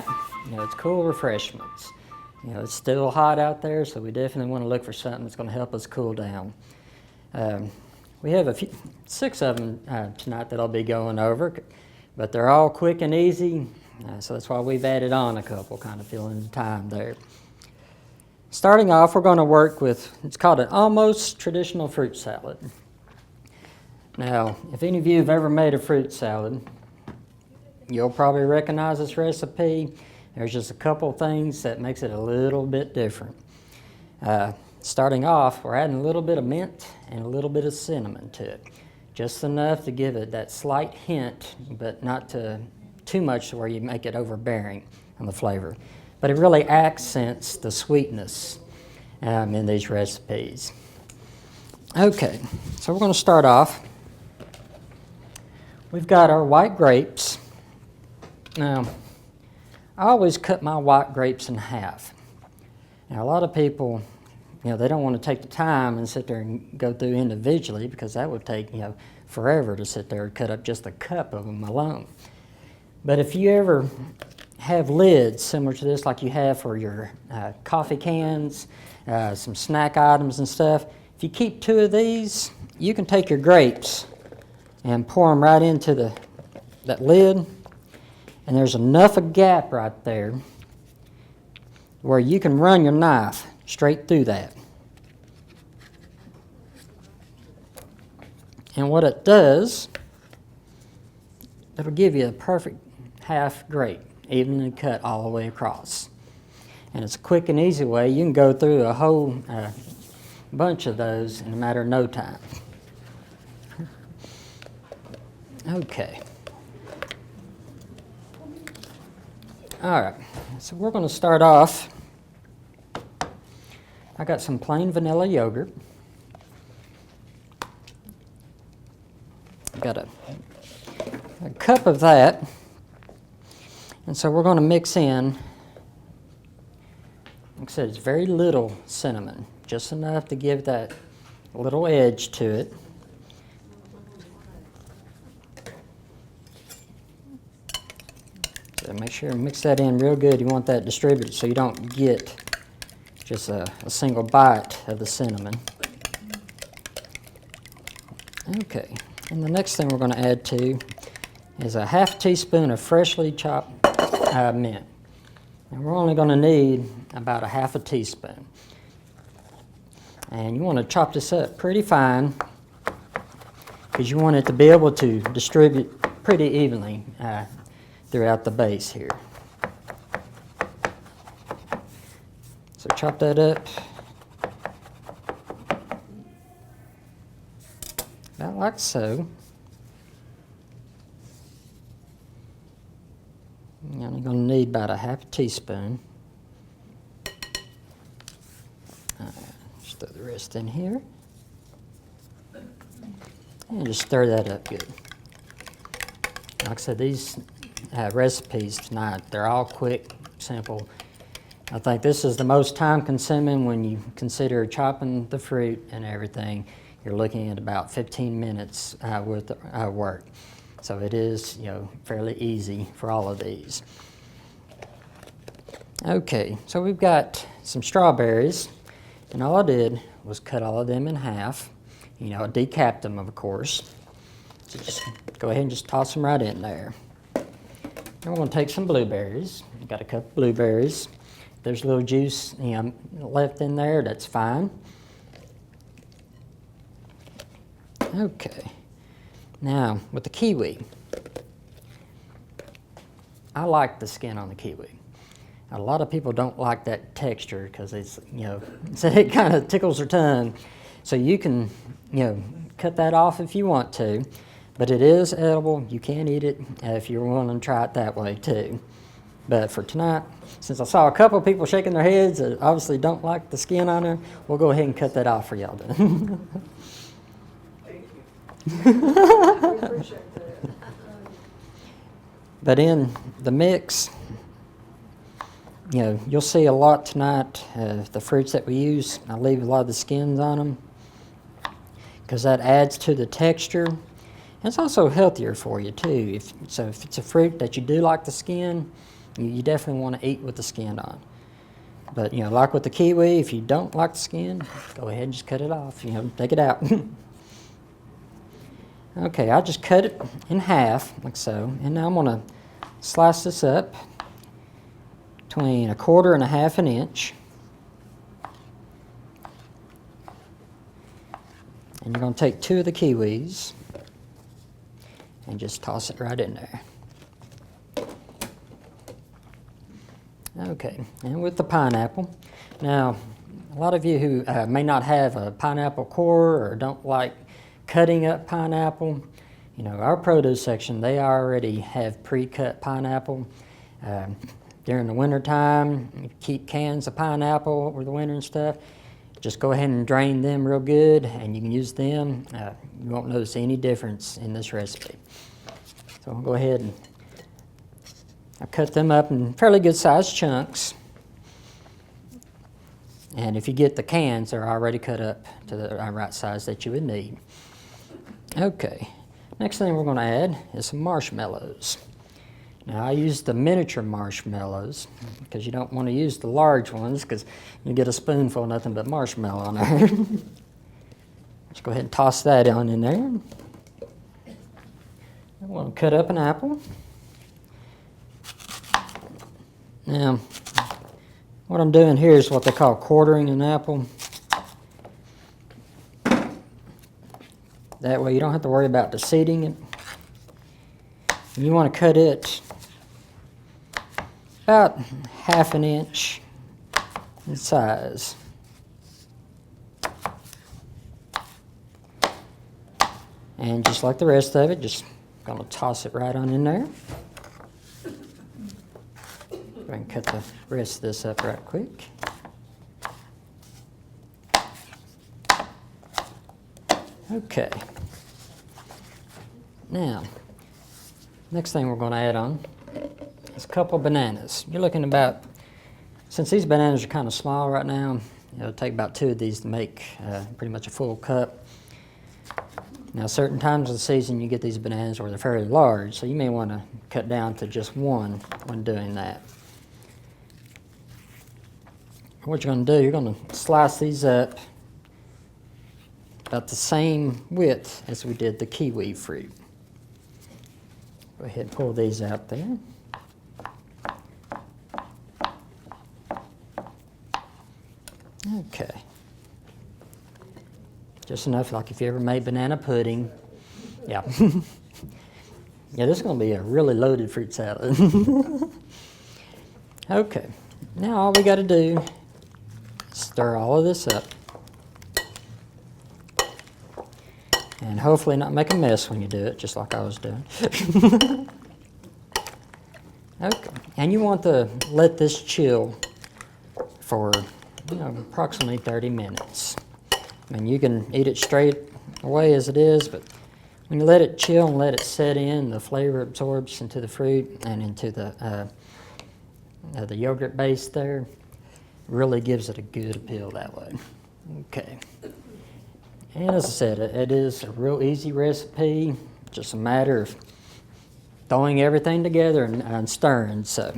tonight, it's cool refreshments. It's still hot out there, so we definitely want to look for something that's going to help us cool down. We have 6 of them tonight that I'll be going over, but they're all quick and easy, so that's why we've added on a couple, kind of filling the time there. Starting off, we're going to work with, it's called an almost traditional fruit salad. Now, if any of you have ever made a fruit salad, you'll probably recognize this recipe. There's just a couple things that makes it a little bit different. Starting off, we're adding a little bit of mint and a little bit of cinnamon to it. Just enough to give it that slight hint, but not too much to where you make it overbearing on the flavor. But it really accents the sweetness in these recipes. Okay, so we're going to start off. We've got our white grapes. Now, I always cut my white grapes in half. Now, a lot of people, they don't want to take the time and sit there and go through individually because that would take, forever to sit there and cut up just a cup of them alone. But if you ever have lids similar to this like you have for your coffee cans, some snack items and stuff, if you keep 2 of these, you can take your grapes and pour them right into that lid, and there's enough of gap right there where you can run your knife straight through that. And what it does, it'll give you a perfect half grape, evenly cut all the way across. And it's a quick and easy way. You can go through a whole bunch of those in a matter of no time. Okay. All right, so we're going to start off. I got some plain vanilla yogurt. Got a cup of that. And so we're going to mix in, like I said, it's very little cinnamon, just enough to give that little edge to it. So make sure and mix that in real good. You want that distributed so you don't get just a single bite of the cinnamon. Okay, and the next thing we're going to add to is a half teaspoon of freshly chopped mint. And we're only going to need about a half a teaspoon. And you want to chop this up pretty fine because you want it to be able to distribute pretty evenly throughout the base here. So chop that up about like so. You're only going to need about a half a teaspoon. Just throw the rest in here. And just stir that up good. Like I said, these recipes tonight, they're all quick, simple. I think this is the most time consuming when you consider chopping the fruit and everything. You're looking at about 15 minutes worth of work. So it is, fairly easy for all of these. Okay, so we've got some strawberries, and all I did was cut all of them in half. I decapped them, of course. So just go ahead and just toss them right in there. Now we're going to take some blueberries. I've got a cup of blueberries. If there's a little juice left in there, that's fine. Okay. Now, with the kiwi, I like the skin on the kiwi. A lot of people don't like that texture because it's, so it kind of tickles their tongue. So you can, cut that off if you want to, but it is edible. You can eat it if you're willing to try it that way too. But for tonight, since I saw a couple of people shaking their heads that obviously don't like the skin on there, we'll go ahead and cut that off for y'all then. But in the mix, you'll see a lot tonight of the fruits that we use. I leave a lot of the skins on them because that adds to the texture. And it's also healthier for you too. If it's a fruit that you do like the skin, You definitely want to eat with the skin on. But, like with the kiwi, if you don't like the skin, go ahead and just cut it off, take it out. Okay, I just cut it in half, like so, and now I'm going to slice this up between 1/4 and 1/2 inch. And you're going to take 2 of the kiwis and just toss it right in there. Okay, and with the pineapple. Now, a lot of you who may not have a pineapple core or don't like cutting up pineapple, our produce section, they already have pre-cut pineapple. During the winter time, you keep cans of pineapple over the winter and stuff. Just go ahead and drain them real good, and you can use them. You won't notice any difference in this recipe. So I'll go ahead and I cut them up in fairly good sized chunks. And if you get the cans, they're already cut up to the right size that you would need. Okay, next thing we're going to add is some marshmallows. Now I use the miniature marshmallows because you don't want to use the large ones because you get a spoonful of nothing but marshmallow on there. Just go ahead and toss that on in there. I want to cut up an apple. Now, what I'm doing here is what they call quartering an apple. That way you don't have to worry about de-seeding it. You want to cut it about 1/2 inch in size. And just like the rest of it, just going to toss it right on in there. Go ahead and cut the rest of this up right quick. Okay. Now, next thing we're going to add on is a couple of bananas. You're looking about, since these bananas are kind of small right now, it'll take about 2 of these to make pretty much a full cup. Now, certain times of the season you get these bananas where they're fairly large, so you may want to cut down to just 1 when doing that. What you're going to do, you're going to slice these up about the same width as we did the kiwi fruit. Go ahead and pull these out there. Okay. Just enough like if you ever made banana pudding. Yeah. Yeah, this is going to be a really loaded fruit salad. Okay. Now all we got to do is stir all of this up. And hopefully not make a mess when you do it, just like I was doing. Okay, and you want to let this chill for approximately 30 minutes. I mean, you can eat it straight away as it is, but when you let it chill and let it set in, the flavor absorbs into the fruit and into the yogurt base there. Really gives it a good appeal that way. Okay. And as I said, it is a real easy recipe, just a matter of throwing everything together and stirring. So